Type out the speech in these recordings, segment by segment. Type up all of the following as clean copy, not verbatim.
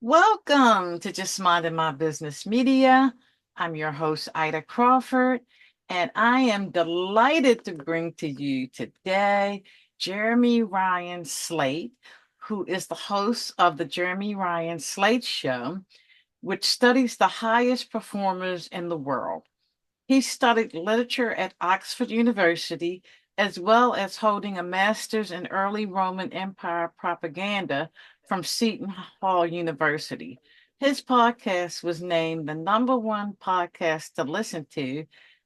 Welcome to Just Minding My Business Media. I'm your host, Ida Crawford, and I am delighted to bring to you today Jeremy Ryan Slate, who is the host of the Jeremy Ryan Slate Show, which studies the highest performers in the world. He studied literature at Oxford University, as well as holding a master's in early Roman Empire propaganda from Seton Hall University. His podcast was named the #1 podcast to listen to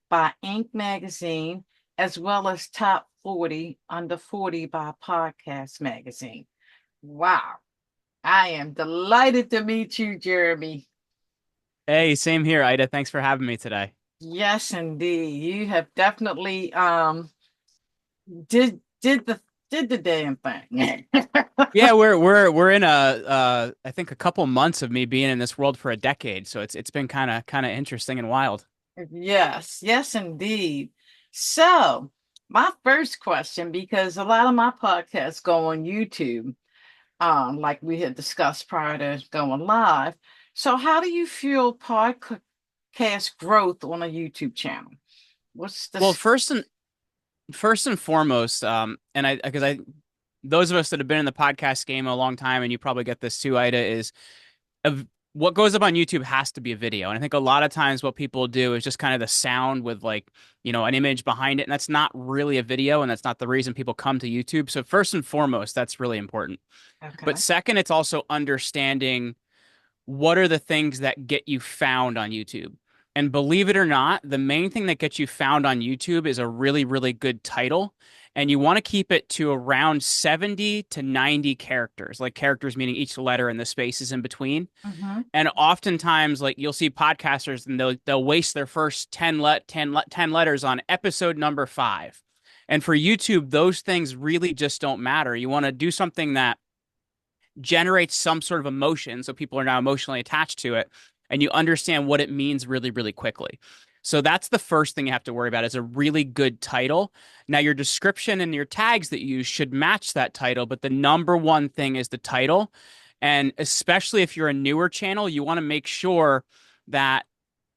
by Inc. magazine, as well as top 40 under 40 by Podcast magazine. Wow. I am delighted to meet you, Jeremy. Hey, same here, Ida. Thanks for having me today. Yes, indeed. You have definitely did the damn thing. Yeah, we're in I think a couple months of me being in this world for a decade, so it's been kind of interesting and wild. Yes, yes, indeed. So, my first question, because a lot of my podcasts go on YouTube, like we had discussed prior to going live. So, how do you feel podcast growth on a YouTube channel? What's the Well, first and foremost, and I because I those of us that have been in the podcast game a long time, and you probably get this too, Ida, is of what goes up on YouTube has to be a video. And I think a lot of times what people do is just kind of the sound with an image behind it. And that's not really a video. And that's not the reason people come to YouTube. So first and foremost, that's really important. But Okay. second, it's also understanding what are the things that get you found on YouTube. And believe it or not, the main thing that gets you found on YouTube is a really, really good title. And you want to keep it to around 70 to 90 characters, like characters meaning each letter and the spaces in between. Mm-hmm. And oftentimes, like you'll see podcasters and they'll waste their first 10 letters on episode number 5. And for YouTube, those things really just don't matter. You want to do something that generates some sort of emotion, so people are now emotionally attached to it, and you understand what it means really, really quickly. So that's the first thing you have to worry about is a really good title. Now, your description and your tags that you use should match that title, but the number one thing is the title. And especially if you're a newer channel, you want to make sure that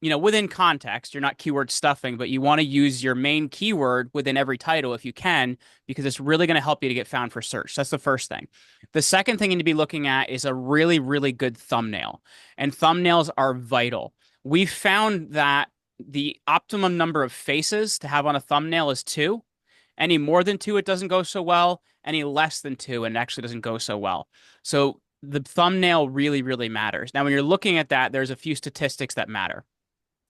within context, you're not keyword stuffing, but you want to use your main keyword within every title if you can, because it's really going to help you to get found for search. That's the first thing. The second thing you need to be looking at is a really, really good thumbnail. And thumbnails are vital. We found that the optimum number of faces to have on a thumbnail is 2. Any more than 2, it doesn't go so well. Any less than 2, and it actually doesn't go so well. So the thumbnail really, really matters. Now, when you're looking at that, there's a few statistics that matter.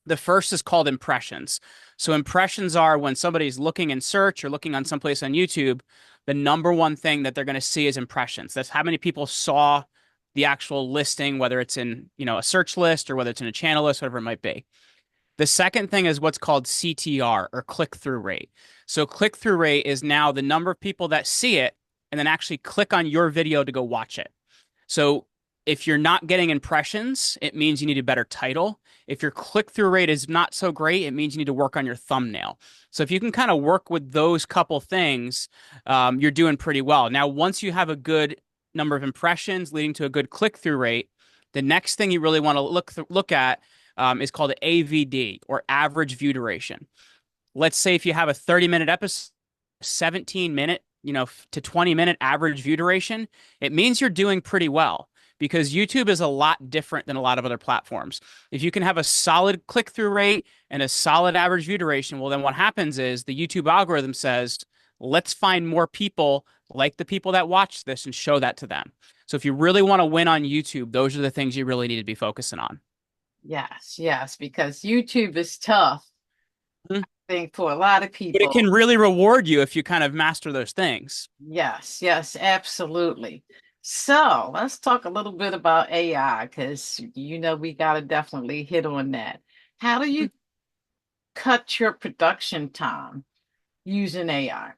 The first is called impressions. So impressions are when somebody's looking in search or looking on someplace on YouTube, the number one thing that they're going to see is impressions. That's how many people saw the actual listing, whether it's in, a search list or whether it's in a channel list, whatever it might be. The second thing is what's called CTR or click-through rate. So click-through rate is now the number of people that see it and then actually click on your video to go watch it. So if you're not getting impressions, it means you need a better title. If your click-through rate is not so great, it means you need to work on your thumbnail. So if you can kind of work with those couple things, you're doing pretty well. Now, once you have a good number of impressions leading to a good click-through rate, the next thing you really want to look at is called AVD, or average view duration. Let's say if you have a 30-minute episode, 17-minute, to 20-minute average view duration, it means you're doing pretty well, because YouTube is a lot different than a lot of other platforms. If you can have a solid click-through rate and a solid average view duration, well, then what happens is the YouTube algorithm says, let's find more people like the people that watch this and show that to them. So if you really want to win on YouTube, those are the things you really need to be focusing on. Yes, yes, because YouTube is tough, Mhm. I think, for a lot of But it people. can really reward you if you kind of master those things. Yes, yes, absolutely. So let's talk a little bit about AI because we got to definitely hit on that. How do you cut your production time using AI?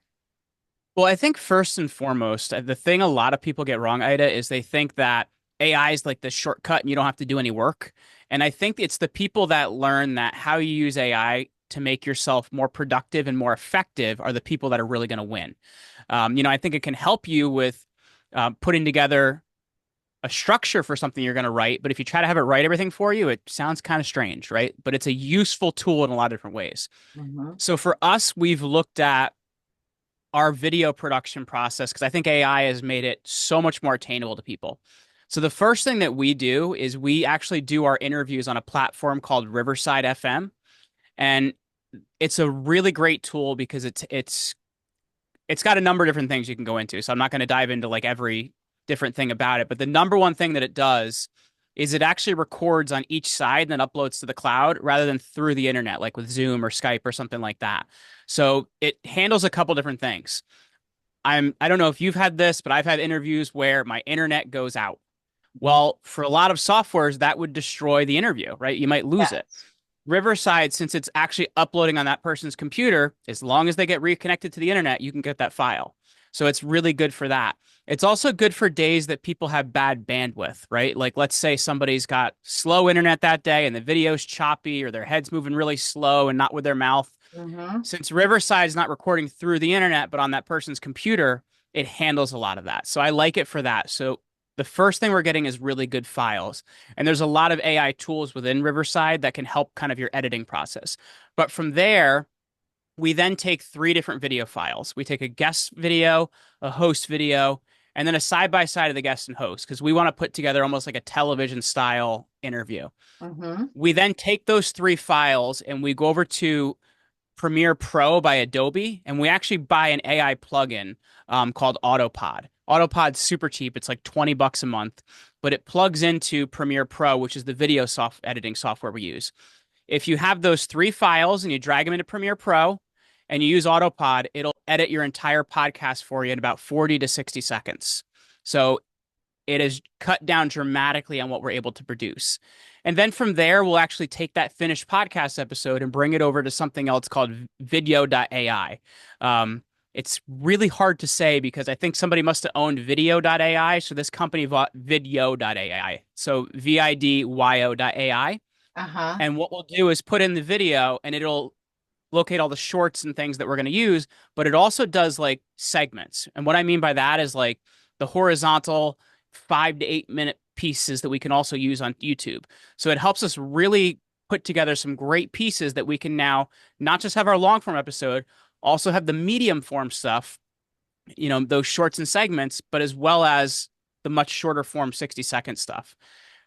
Well, I think first and foremost, the thing a lot of people get wrong, Ida, is they think that AI is like the shortcut and you don't have to do any work. And I think it's the people that learn that how you use AI to make yourself more productive and more effective are the people that are really going to win. I think it can help you with putting together a structure for something you're going to write, but if you try to have it write everything for you, it sounds kind of strange, right? But it's a useful tool in a lot of different ways. Mhm. So for us, we've looked at our video production process because I think AI has made it so much more attainable to people. So the first thing that we do is we actually do our interviews on a platform called Riverside FM, and it's a really great tool because it's got a number of different things you can go into. So I'm not going to dive into like every different thing about it, but the number one thing that it does is it actually records on each side and then uploads to the cloud rather than through the internet, like with Zoom or Skype or something like that. So it handles a couple different things. I don't know if you've had this, but I've had interviews where my internet goes out. Mhm. Well, for a lot of softwares, that would destroy the interview, right? You might lose it. Yes. Riverside, since it's actually uploading on that person's computer, as long as they get reconnected to the internet, you can get that file. So it's really good for that. It's also good for days that people have bad bandwidth, right? Like let's say somebody's got slow internet that day and the video's choppy or their head's moving really slow and not with their mouth. Mhm. Since Riverside's not recording through the internet, but on that person's computer, it handles a lot of that. So I like it for that. So the first thing we're getting is really good files. And there's a lot of AI tools within Riverside that can help kind of your editing process. But from there, we then take three different video files. We take a guest video, a host video, and then a side by side of the guest and host because we want to put together almost like a television style interview. Mhm. We then take those three files and we go over to Premiere Pro by Adobe, and we actually buy an AI plugin called Autopod. Autopod's super cheap; it's like $20 a month, but it plugs into Premiere Pro, which is the video editing software we use. If you have those three files and you drag them into Premiere Pro and you use Autopod, it'll edit your entire podcast for you in about 40 to 60 seconds. So it has cut down dramatically on what we're able to produce. And then from there, we'll actually take that finished podcast episode and bring it over to something else called video.ai. It's really hard to say because I think somebody must have owned video.ai. So this company bought video.ai. So vidyo.ai. Uh-huh. And what we'll do is put in the video and it'll locate all the shorts and things that we're going to use, but it also does like segments. And what I mean by that is like the horizontal 5 to 8 minute pieces that we can also use on YouTube. So it helps us really put together some great pieces that we can now not just have our long form episode, also have the medium form stuff, those shorts and segments, but as well as the much shorter form 60-second stuff.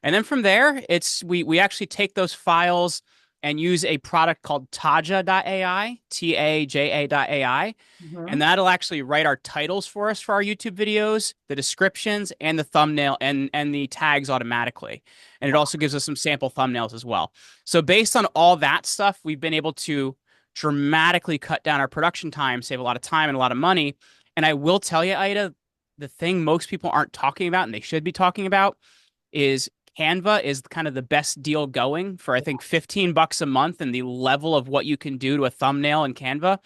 And then from there, it's we actually take those files and use a product called Taja.ai, Taja.ai, and Mhm. that'll actually write our titles for us for our YouTube videos, the descriptions, and the thumbnail and the tags automatically. And it also gives us some sample thumbnails as well. So based on all that stuff, we've been able to dramatically cut down our production time, save a lot of time and a lot of money. And I will tell you, Ida, the thing most people aren't talking about and they should be talking about is Canva is kind of the best deal going for I think $15 a month and the level of what you can do to a thumbnail in Canva.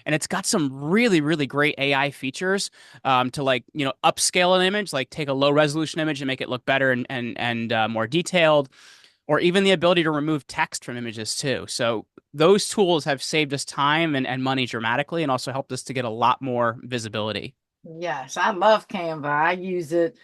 And it's got some really, really great AI features to like, upscale an image, like take a low resolution image and make it look better and more detailed, or even the ability to remove text from images too. So those tools have saved us time and money dramatically and also helped us to get a lot more visibility. Yes, I love Canva. I use it.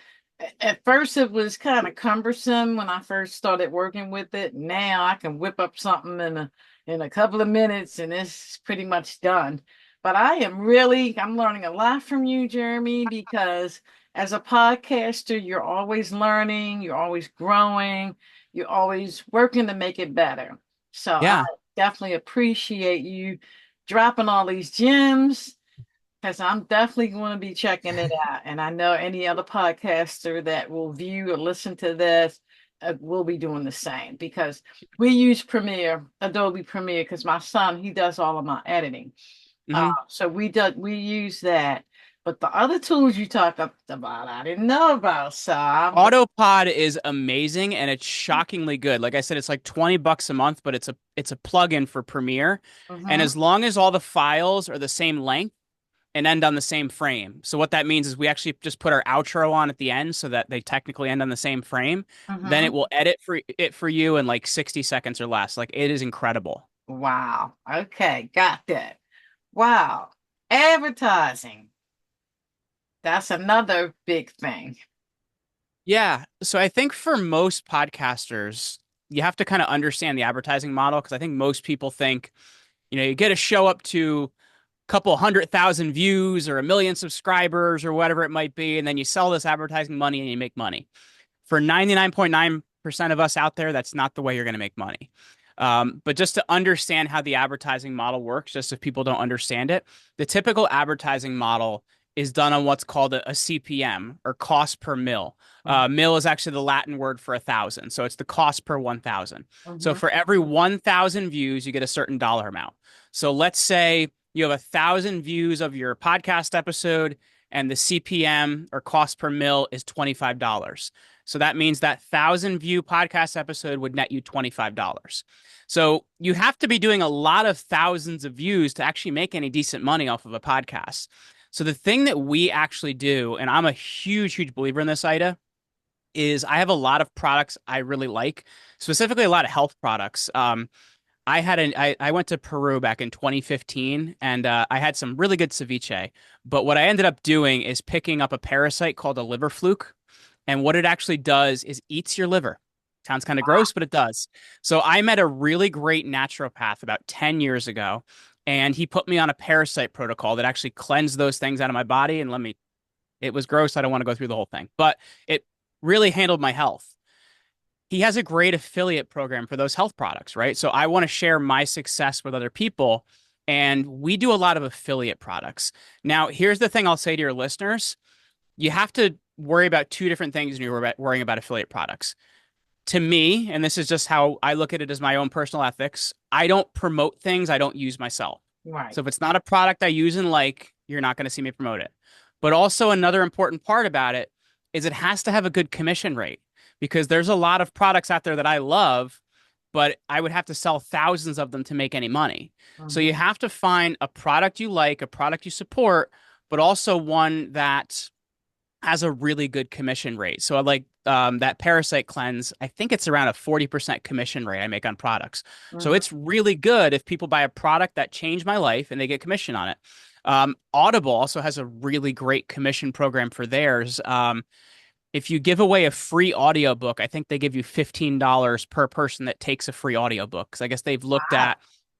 At first, it was kind of cumbersome when I first started working with it. Now I can whip up something in a couple of minutes and it's pretty much done. But I'm learning a lot from you, Jeremy, because as a podcaster, you're always learning, you're always growing, you're always working to make it better. So I Yeah. definitely appreciate you dropping all these gems because I'm definitely going to be checking it out. And I know any other podcaster that will view or listen to this will be doing the same because we use Premiere, Adobe Premiere, because my son, he does all of my editing. hmm So we use that. But the other tools you talked about, I didn't know about. So I'm Autopod is amazing and it's shockingly good. Like I said, it's like $20 a month, but it's a plugin for Premiere. And Mhm, as long as all the files are the same length and end on the same frame. So what that means is we actually just put our outro on at the end so that they technically end on the same frame. Then it mhm. will edit for you in like 60 seconds or less. Like it is incredible. Wow. Okay, got that. Wow. Advertising. That's another big thing. Yeah. So I think for most podcasters, you have to kind of understand the advertising model because I think most people think, you get a show up to a couple 100,000 views or 1 million subscribers or whatever it might be, and then you sell this advertising money and you make money. For 99.9% of us out there, that's not the way you're going to make money. But just to understand how the advertising model works, just if people don't understand it, the typical advertising model is done on what's called a CPM or cost per mil. Mil is actually the Latin word for 1,000. So it's the cost per 1,000. So Mhm. for every 1,000 views, you get a certain dollar amount. So let's say you have 1,000 views of your podcast episode and the CPM or cost per mil is $25. So that means that 1,000 view podcast episode would net you $25. So you have to be doing a lot of thousands of views to actually make any decent money off of a podcast. So the thing that we actually do, and I'm a huge, huge believer in this, Ida, is I have a lot of products I really like, specifically a lot of health products. I went to Peru back in 2015 and I had some really good ceviche. But what I ended up doing is picking up a parasite called a liver fluke. And what it actually does is eats your liver. Sounds kind of gross, but it does. So I met a really great naturopath about 10 years ago, and he put me on a parasite protocol that actually cleansed those things out of my body and it was gross. I don't want to go through the whole thing, but it really handled my health. He has a great affiliate program for those health products, right? So I want to share my success with other people, and we do a lot of affiliate products. Now, here's the thing I'll say to your listeners. You have to worry about two different things when you're worrying about affiliate products. To me, and this is just how I look at it as my own personal ethics, I don't promote things I don't use myself. Right. So if it's not a product I use and like, you're not going to see me promote it. But also another important part about it is it has to have a good commission rate because there's a lot of products out there that I love, but I would have to sell thousands of them to make any money. So you Mhm. have to find a product you like, a product you support, but also one that has a really good commission rate. So I like that parasite cleanse. I think it's around a 40% commission rate I make on products. So Mhm. it's really good if people buy a product that changed my life and they get commission on it. Audible also has a really great commission program for theirs. If you give away a free audiobook, I think they give you $15 per person that takes a free audiobook. Because I guess Wow.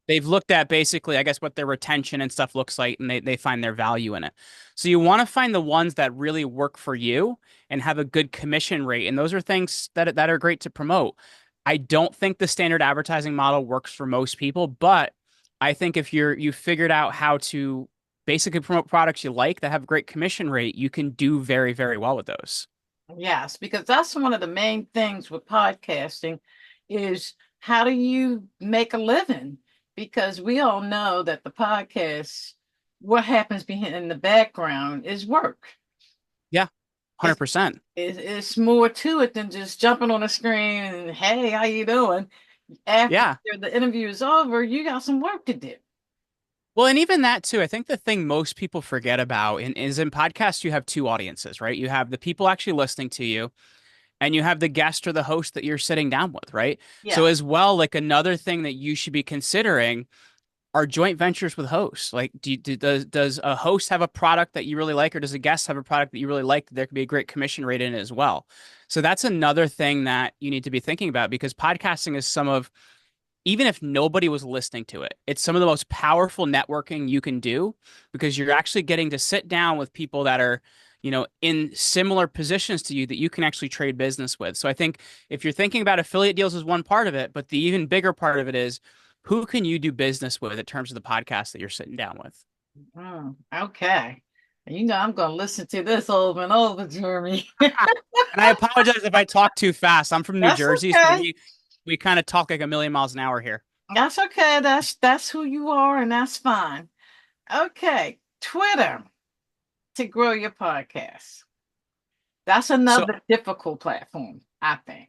they've looked at basically, I guess, what their retention and stuff looks like, and they find their value in it. So you want to find the ones that really work for you and have a good commission rate. And those are things that are great to promote. I don't think the standard advertising model works for most people, but I think if you figured out how to basically promote products you like that have a great commission rate, you can do very, very well with those. Yes, because that's one of the main things with podcasting is how do you make a living? Because we all know that the podcast, what happens behind in the background is work. Yeah, It's 100%. it's more to it than just jumping on the screen and hey, how you doing? After Yeah. the interview is over, you got some work to do. Well, and even that too, I think the thing most people forget about is in podcasts, you have two audiences, right? You have the people actually listening to you, and you have the guest or the host that you're sitting down with, right? So Yeah. as well, like another thing that you should be considering are joint ventures with hosts. Like, does a host have a product that you really like, or does a guest have a product that you really like? There could be a great commission rate in it as well. So that's another thing that you need to be thinking about because podcasting is some of even if nobody was listening to it, it's some of the most powerful networking you can do because you're actually getting to sit down with people that are, in similar positions to you that you can actually trade business with. So I think if you're thinking about affiliate deals as one part of it, but the even bigger part of it is who can you do business with in terms of the podcast that you're sitting down with? Okay. You know, I'm going to listen to this over and over, Jeremy. And I apologize if I talk too fast. I'm from New That's Jersey, so okay. we kind of talk like 1 million miles an hour here. That's okay. That's who you are, and that's fine. Okay. Twitter to grow your podcast. That's So another difficult platform, I think.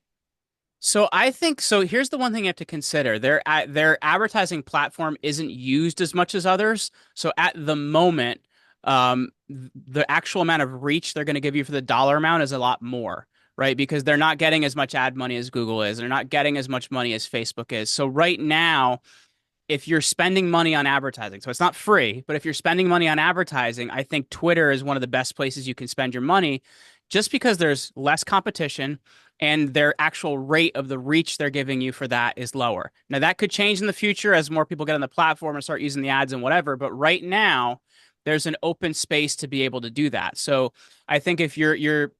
So I think so. Here's the one thing you have to consider: their advertising platform isn't used as much as others. So at the moment, the actual amount of reach they're going to give you for the dollar amount is a lot more, right? Because they're not getting as much ad money as Google is. They're not getting as much money as Facebook is. So right now, if you're spending money on advertising, so it's not free, but if you're spending money on advertising, I think Twitter is one of the best places you can spend your money just because there's less competition and their actual rate of the reach they're giving you for that is lower. Now that could change in the future as more people get on the platform and start using the ads and whatever, but right now there's an open space to be able to do that. So I think if you're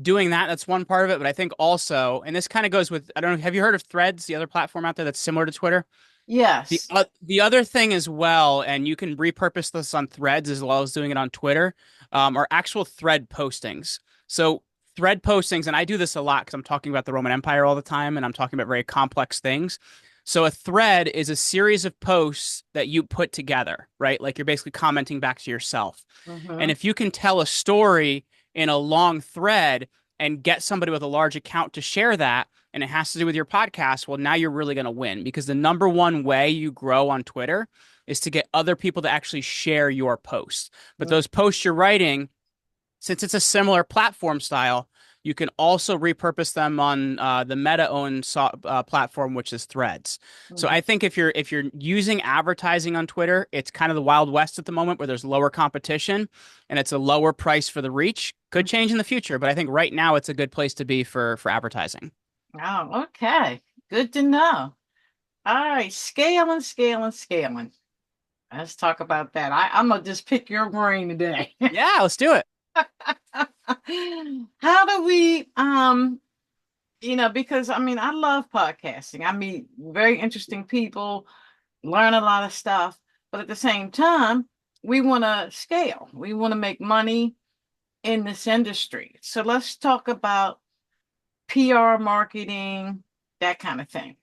doing that, that's one part of it, but I think also, and this kind of goes with, I don't know, have you heard of Threads, the other platform out there that's similar to Twitter? Yes. The other thing as well, and you can repurpose this on Threads as well as doing it on Twitter, are actual thread postings. So thread postings, and I do this a lot because I'm talking about the Roman Empire all the time, and I'm talking about very complex things. So a thread is a series of posts that you put together, right? Like you're basically commenting back to yourself. And Mm-hmm. if you can tell a story in a long thread and get somebody with a large account to share that, and it has to do with your podcast, well, now you're really going to win because the number one way you grow on Twitter is to get other people to actually share your posts. But those posts you're writing, since it's a similar platform style, you can also repurpose them on the Meta-owned platform, which is Threads. So Mm-hmm. I think if you're using advertising on Twitter, it's kind of the Wild West at the moment where there's lower competition and it's a lower price for the reach. Could change in the future, but I think right now it's a good place to be for advertising. Oh, okay. Good to know. All right, scaling, scaling, scaling. Let's talk about that. I'm gonna just pick your brain today. Yeah, let's do it. How do we, because I mean, I love podcasting. I meet very interesting people, learn a lot of stuff, but at the same time, we want to scale. We want to make money in this industry. So let's talk about PR marketing, that kind of thing.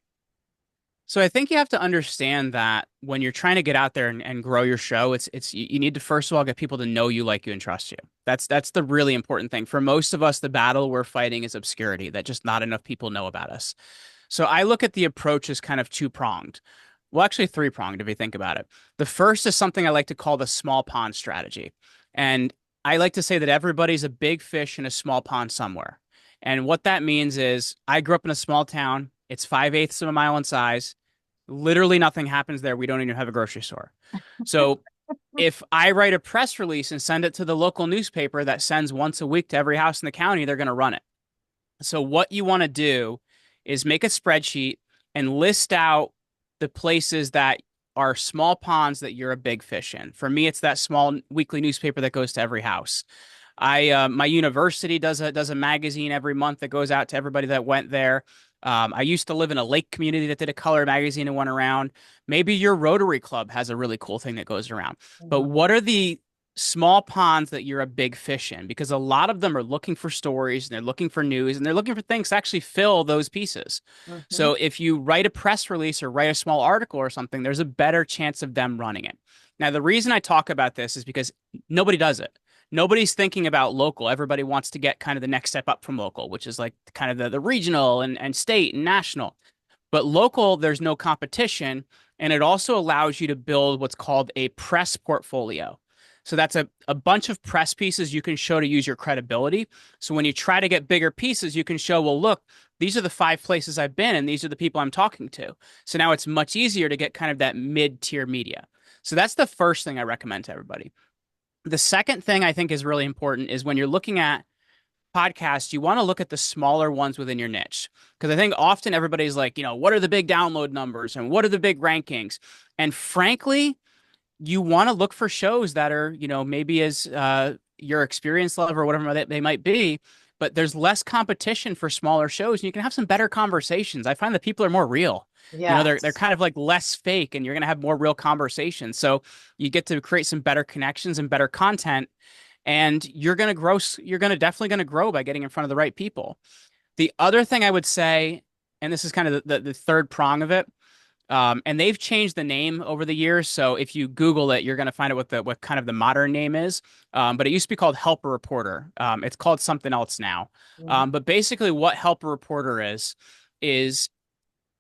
So I think you have to understand that when you're trying to get out there and grow your show, it's you need to first of all get people to know you, like you, and trust you. That's the really important thing. For most of us, the battle we're fighting is obscurity, that just not enough people know about us. So I look at the approach as kind of two-pronged. Well, actually three-pronged if you think about it. The first is something I like to call the small pond strategy. And I like to say that everybody's a big fish in a small pond somewhere. And what that means is I grew up in a small town. It's 5/8 of a mile in size. Literally nothing happens there. We don't even have a grocery store. So if I write a press release and send it to the local newspaper that sends once a week to every house in the county, they're going to run it. So what you want to do is make a spreadsheet and list out the places that are small ponds that you're a big fish in. For me, it's that small weekly newspaper that goes to every house. My university does a magazine every month that goes out to everybody that went there. I used to live in a lake community that did a color magazine and went around. Maybe your Rotary Club has a really cool thing that goes around. But Mhm. what are the small ponds that you're a big fish in? Because a lot of them are looking for stories and they're looking for news and they're looking for things to actually fill those pieces. Mhm. So if you write a press release or write a small article or something, there's a better chance of them running it. Now, the reason I talk about this is because nobody does it. Nobody's thinking about local. Everybody wants to get kind of the next step up from local, which is like kind of the regional and state and national. But local, there's no competition. And it also allows you to build what's called a press portfolio. So that's a bunch of press pieces you can show to use your credibility. So when you try to get bigger pieces, you can show, well, look, these are the 5 places I've been and these are the people I'm talking to. So now it's much easier to get kind of that mid-tier media. So that's the first thing I recommend to everybody. The second thing I think is really important is when you're looking at podcasts, you want to look at the smaller ones within your niche. Because I think often everybody's like, what are the big download numbers and what are the big rankings? And frankly, you want to look for shows that are, maybe as your experience level or whatever they might be, but there's less competition for smaller shows and you can have some better conversations. I find that people are more real. They're Yes. kind of like less fake and you're going to have more real conversations. So you get to create some better connections and better content and you're going to grow. You're going to definitely going to grow by getting in front of the right people. The other thing I would say, and this is kind of the third prong of it, and they've changed the name over the years. So if you Google it, you're going to find out what kind of the modern name is. But it used to be called Help a Reporter. It's called something else now. Mhm. But basically, what Help a Reporter is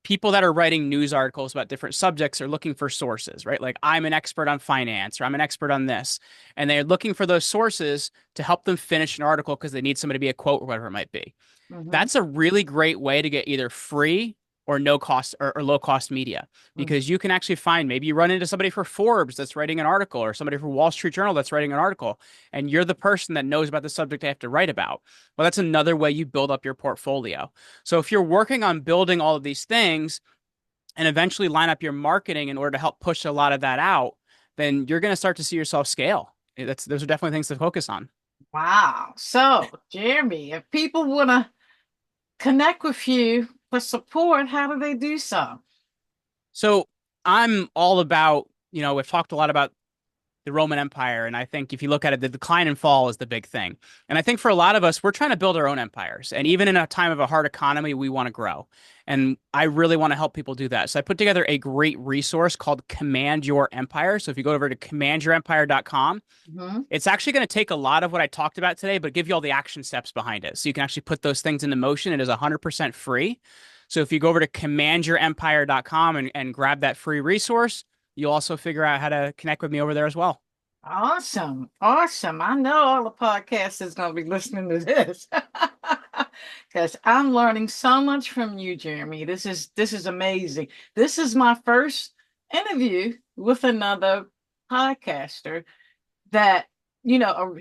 people that are writing news articles about different subjects are looking for sources, right? Like I'm an expert on finance or I'm an expert on this. And they're looking for those sources to help them finish an article because they need somebody to be a quote or whatever it might be. Mhm. That's a really great way to get either free or no cost or low cost media, Mm. because you can actually find, maybe you run into somebody for Forbes that's writing an article, or somebody for Wall Street Journal that's writing an article, and you're the person that knows about the subject they have to write about. Well, that's another way you build up your portfolio. So if you're working on building all of these things and eventually line up your marketing in order to help push a lot of that out, then you're going to start to see yourself scale. Those are definitely things to focus on. Wow. So, Jeremy, if people want to connect with you for support, how do they do so? So I'm all about, we've talked a lot about the Roman Empire. And I think if you look at it, the decline and fall is the big thing. And I think for a lot of us, we're trying to build our own empires. And even in a time of a hard economy, we want to grow. And I really want to help people do that. So I put together a great resource called Command Your Empire. So if you go over to commandyourempire.com, Mhm. it's actually going to take a lot of what I talked about today, but give you all the action steps behind it. So you can actually put those things into motion. It is 100% free. So if you go over to commandyourempire.com and grab that free resource, you'll also figure out how to connect with me over there as well. Awesome. Awesome. I know all the podcasters going to be listening to this because I'm learning so much from you, Jeremy. This is amazing. This is my first interview with another podcaster that,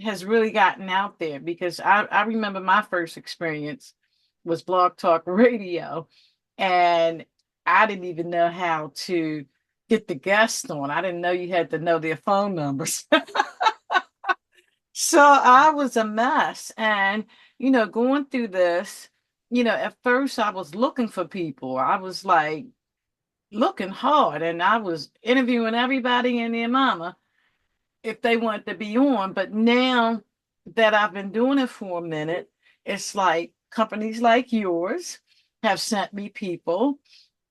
has really gotten out there because I remember my first experience was Blog Talk Radio, and I didn't even know how to get the guest on. I didn't know you had to know their phone numbers. So I was a mess. And, going through this, at first I was looking for people. I was like looking hard and I was interviewing everybody and their mama if they wanted to be on. But now that I've been doing it for a minute, it's like companies like yours have sent me people.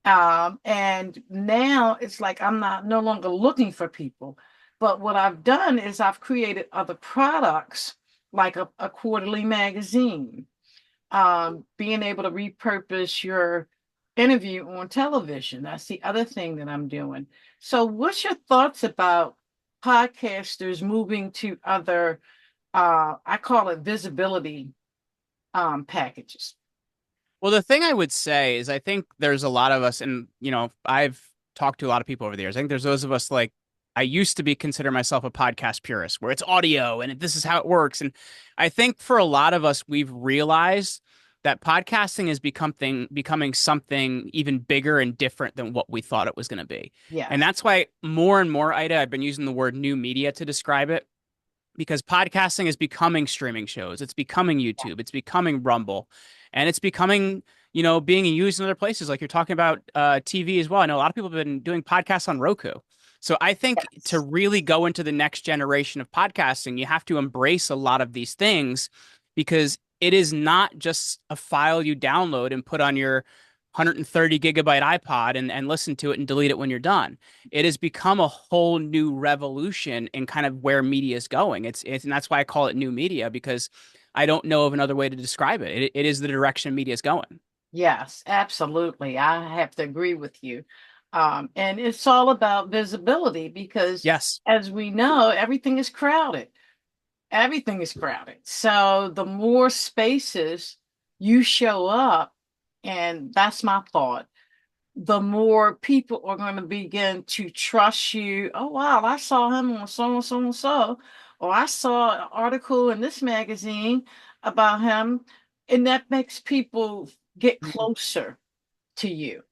And now it's like I'm not no longer looking for people. But what I've done is I've created other products like a quarterly magazine, being able to repurpose your interview on television. That's the other thing that I'm doing. So, what's your thoughts about podcasters moving to other, I call it visibility packages? Well, the thing I would say is I think there's a lot of us, and I've talked to a lot of people over the years. I think there's those of us like I used to be consider myself a podcast purist, where it's audio and this is how it works. And I think for a lot of us, we've realized that podcasting is becoming something even bigger and different than what we thought it was going to be. And Yes. that's why more and more, Ida, I've been using the word new media to describe it, because podcasting is becoming streaming shows. It's becoming YouTube. It's becoming Rumble, and it's becoming, being used in other places. Like you're talking about TV as well. I know a lot of people have been doing podcasts on Roku. So I think to Yes. really go into the next generation of podcasting, you have to embrace a lot of these things, because it is not just a file you download and put on your 130 gigabyte iPod and listen to it and delete it when you're done. It has become a whole new revolution in kind of where media is going. And that's why I call it new media, because I don't know of another way to describe it. It is the direction media is going. Yes, absolutely. I have to agree with you. And it's all about visibility because, Yes. as we know, everything is crowded. Everything is crowded. So the more spaces you show up, and that's my thought, the more people are going to begin to trust you. Oh, wow, I saw him on so and so and so, or I saw an article in this magazine about him. And that makes people get closer to you.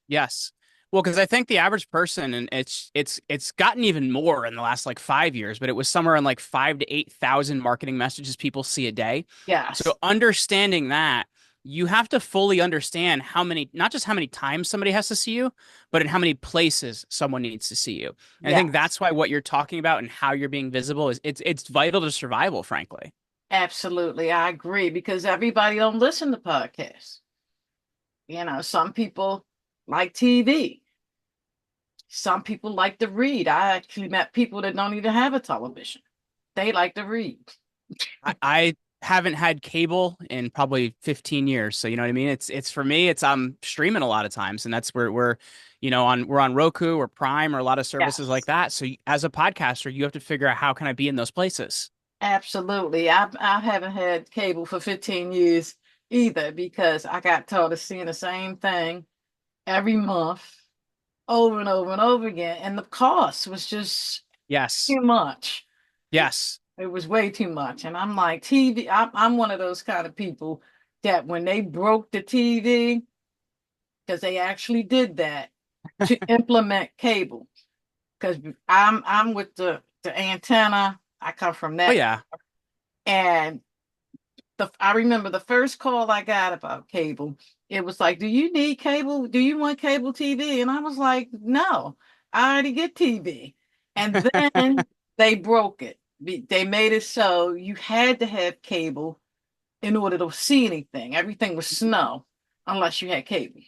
Yes. Well, because I think the average person, and it's gotten even more in the last like 5 years, but it was somewhere in like 5 to 8 thousand marketing messages people see a day. Yes, So understanding that, you have to fully understand how many, not just how many times somebody has to see you, but in how many places someone needs to see you. And I think yes, that's why what you're talking about and how you're being visible is it's vital to survival, frankly. absolutely. I agree because everybody don't listen to podcasts. Some people like TV. Some people like to read. I actually met people that don't even have a television. They like to read. I haven't had cable in probably 15 years. So you know what I mean? It's for me, it's I'm streaming a lot of times, and that's where we're on Roku or Prime or a lot of services like Yes, that. So as a podcaster, you have to figure out how can I be in those places. absolutely. I haven't had cable for 15 years either because I got tired of seeing the same thing every month, over and over and over again. And the cost was just Yes. too much. Yes. It was way too much. And I'm like, TV, I'm one of those kind of people that when they broke the TV, because they actually did that to implement cable. Because I'm with the antenna. I come from Oh that. yeah. And I remember the first call I got about cable. It was like, "Do you need cable? Do you want cable TV?" And I was like, "No, I already get TV." And then they broke it. They made it so you had to have cable in order to see anything. Everything was snow unless you had cable.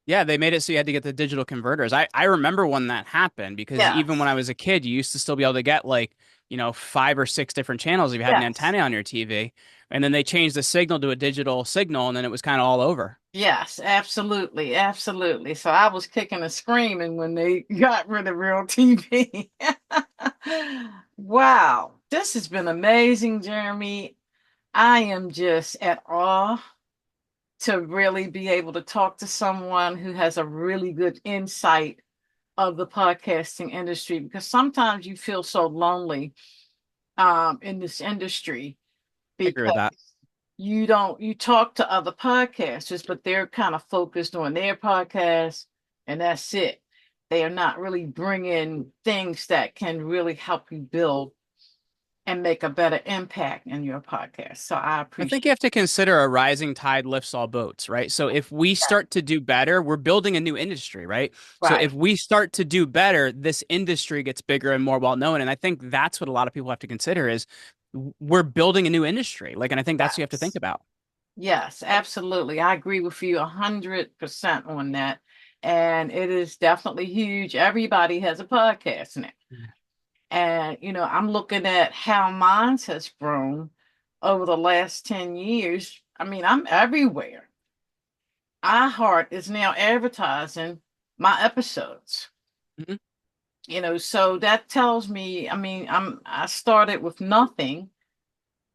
Yeah, they made it so you had to get the digital converters. I remember when that happened because even when Yes, I was a kid, you used to still be able to get like, 5 or 6 different channels if you had an yes, antenna on your TV. And then they changed the signal to a digital signal and then it was kind of all over. yes, absolutely, absolutely. So I was kicking and screaming when they got rid of real TV. Wow, this has been amazing, Jeremy. I am just at awe to really be able to talk to someone who has a really good insight of the podcasting industry because sometimes you feel so lonely in this industry I agree with because that. you talk to other podcasters, but they're kind of focused on their podcast and that's it. They are not really bringing things that can really help you build and make a better impact in your podcast. So I I think appreciate you have to consider a rising tide lifts all boats, right? So if we that. start to do better, we're building a new industry, right? So if Right. we start to do better, this industry gets bigger and more well known. And I think that's what a lot of people have to consider is we're building a new industry. Like, and I think that's what you have to think Yes. about. Yes, absolutely. I agree with you 100% on that. And it is definitely huge. Everybody has a podcast now. And, I'm looking at how mine has grown over the last 10 years. I mean, I'm everywhere. iHeart is now advertising my episodes. Mhm. So that tells me, I mean, I started with nothing,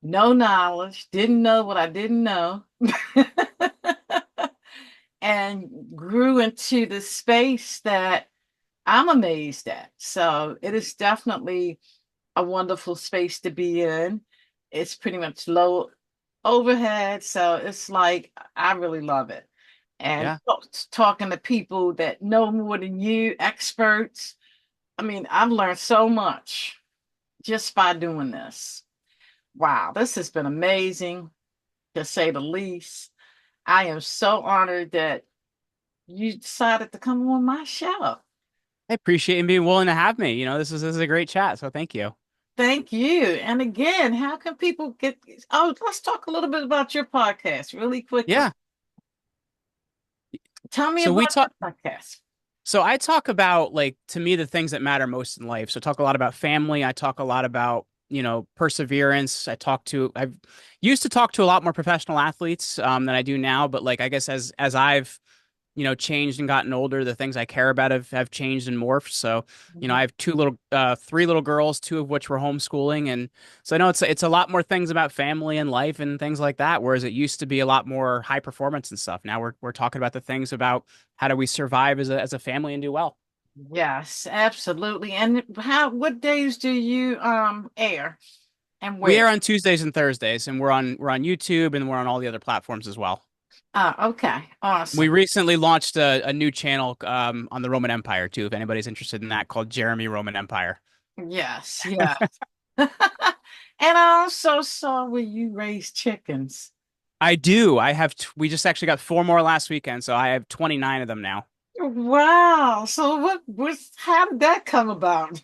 no knowledge, didn't know what I didn't know. And grew into the space that I'm amazed at. So it is definitely a wonderful space to be in. It's pretty much low overhead. So it's like, I really love it. And Yeah. talking to people that know more than you, experts. I mean, I've learned so much just by doing this. Wow, this has been amazing to say the least. I am so honored that you decided to come on my show. I appreciate you being willing to have me. This is a great chat. So thank you. Thank you. And again, how can people get? Oh, let's talk a little bit about your podcast really quickly. Yeah. Tell me So we about talk. your podcast. So I talk about like to me the things that matter most in life. So I talk a lot about family. I talk a lot about, perseverance. I've used to talk to a lot more professional athletes than I do now, but like I guess as I've, changed and gotten older, the things I care about have changed and morphed. So, Mhm. I have three little girls, two of which were homeschooling. And so I know it's a lot more things about family and life and things like that. Whereas it used to be a lot more high performance and stuff. Now we're talking about the things about how do we survive as a family and do well. Yes, absolutely. And what days do you air and We where? are on Tuesdays and Thursdays, and we're on YouTube and we're on all the other platforms as well. Okay, We awesome. recently launched a new channel on the Roman Empire too, if anybody's interested in that, called Jeremy Roman Empire. Yes, yeah. And I also saw where you raise chickens. I do. We just actually got 4 more last weekend, so I have 29 of them now. Wow. So how did that come about?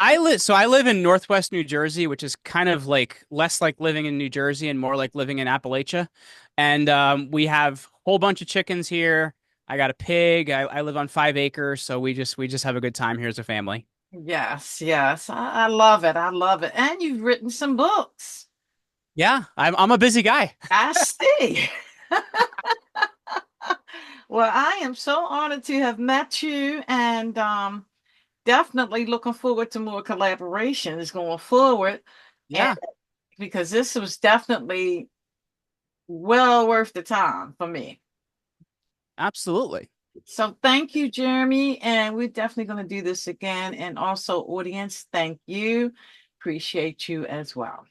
I live in Northwest New Jersey, which is kind of like less like living in New Jersey and more like living in Appalachia. And we have a whole bunch of chickens here. I got a pig. I live on 5 acres, so we just have a good time here as a family. Yes, yes. I love it. I love it. And you've written some books. Yeah, I'm a busy guy. I see. Well, I am so honored to have met you and definitely looking forward to more collaborations going forward. And Yeah, because this was definitely well worth the time for me. absolutely. So thank you, Jeremy. And we're definitely going to do this again. And also, audience, thank you. Appreciate you as well.